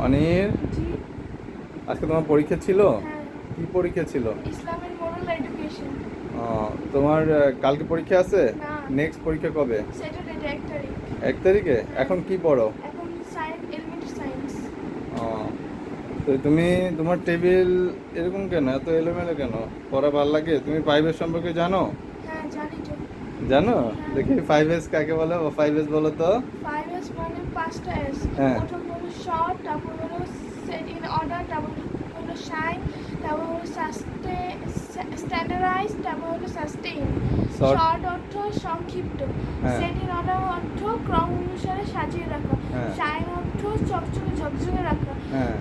অনির, জি। আজকে তোমার পরীক্ষা ছিল? হ্যাঁ। কি পরীক্ষা ছিল? ইসলামের মোরাল এডুকেশন। তোমার কালকে পরীক্ষা আছে? না। নেক্সট পরীক্ষা কবে? স্যাটারডে 1 তারিখ। 1 তারিখে? হ্যাঁ। এখন কি পড়ো? এখন সায়েন্স, এলিমেন্টারি সায়েন্স। আহ, তো তুমি, তোমার টেবিল এরকম কেন, এত এলোমেলো কেন? পড়া ভাল লাগে? তুমি 5S সম্পর্কে জানো? হ্যাঁ, জানি তো। জানো? হ্যাঁ। দেখি 5S কাকে বলে, ও 5S বলো তো। 5S মানে 5টা এস। হ্যাঁ। প্রথম হলো শর্ট, তারপর হলো সেট ইন অর্ডার, তারপর হলো শাইন, তারপর হলো স্ট্যান্ডার্ডাইজ, তারপর হলো সাস্টেইন। শর্ট। শর্ট অর্থ সংক্ষিপ্ত। হ্যাঁ। সেট ইন অর্ডার অর্থ ক্রম অনুসারে সাজিয়ে রাখা। হ্যাঁ। শাইন অর্থ চকচকে ঝকঝকে রাখা। হ্যাঁ।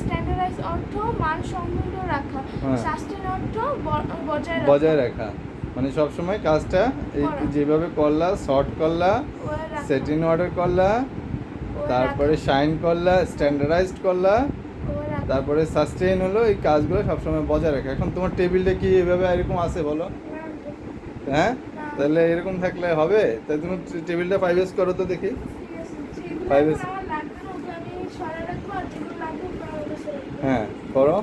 স্ট্যান্ডার্ডাইজ অর্থ মানসম্পন্ন রাখা। হ্যাঁ। সাস্টেইন অর্থ বজায় বজায় রাখা। রাখা। মানে সবসময় কাজটা এই করা। যেভাবে করলা, শর্ট করলা, ওরা রাখা। সেট ইন অর্ডার করলা, ওরা তারপরে রাখা। শাইন করলা, স্ট্যান্ডার্ডাইজড করলা, ওরা রাখা। তারপরে সাস্টেইন হলো, এই কাজগুলো সবসময় বজায় রাখা। এখন তোমার টেবিলটা কি এভাবে এরকম আছে বলো? হ্যাঁ। না। তাহলে এরকম থাকলে হবে? তাই তুমি টেবিলটা 5S করো তো দেখি। ঠিক আছে, যেগুলো 5S। এখন আমার লাগবে না ওগুলো আমি সরাই রাখবো, আর যেগুলো লাগবে ওগুলো আমার কাছে রাখবো। হ্যাঁ, করো।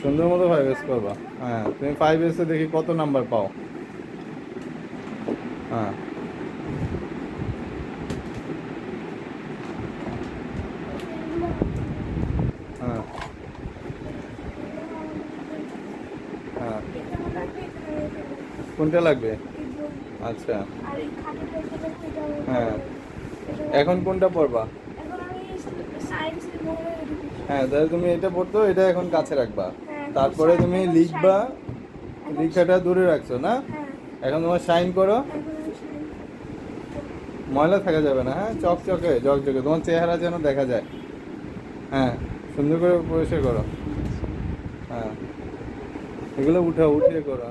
সুন্দর মতো 5S করবা। হ্যাঁ, তুমি 5S এ দেখি কত নাম্বার পাও। হ্যাঁ। হ্যাঁ। হ্যাঁ। এটা আমার লাগবে, এটা আমার লাগবে। কোনটা লাগবে? এই বই। আচ্ছা। আর এই খাতাটা এটা লাগবে, এটা আমার হ্যাঁ। লাগবে। এটা এখন লাগবে। কোনটা পড়বা? এখন আমি সায়েন্সের মোরাল এডুকেশন। হ্যাঁ, তাহলে তুমি এটা পড়তো, এটা এখন কাছে রাখবা। হ্যাঁ, এখন তারপরে তুমি এখন লিখবা। এখন লেখাটা দূরে রাখছো না? হ্যাঁ, এখন তোমার সাইন করো। এখন আমি সায়েন্স। ময়লা থাকা যাবে না, হ্যাঁ, চকচকে ঝকঝকে তোমার চেহারা যেন দেখা যায়। হ্যাঁ, সুন্দর করে পরিষ্কার করো। হ্যাঁ, এগুলো উঠাও, উঠিয়ে করো।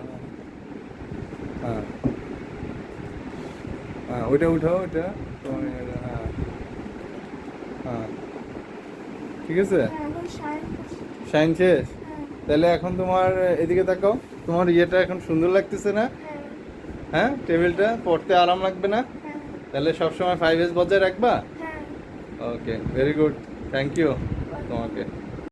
হ্যাঁ। হ্যাঁ, ওইটা উঠাও, ওইটা তোমার হ্যাঁ। হ্যাঁ, ঠিক আছে। হ্যাঁ, এখন সায়েন্স। সাইন শেষ? হ্যাঁ। তাহলে এখন তোমার এদিকে তাকাও। তোমার ইয়েটা এখন সুন্দর লাগতেছে না? হ্যাঁ। হ্যাঁ, টেবিলটা পড়তে আরাম লাগবে না? হ্যাঁ। তাহলে সবসময় 5S বজায় রাখবা। হ্যাঁ। ওকে, ভেরি গুড। থ্যাংক ইউ তোমাকে।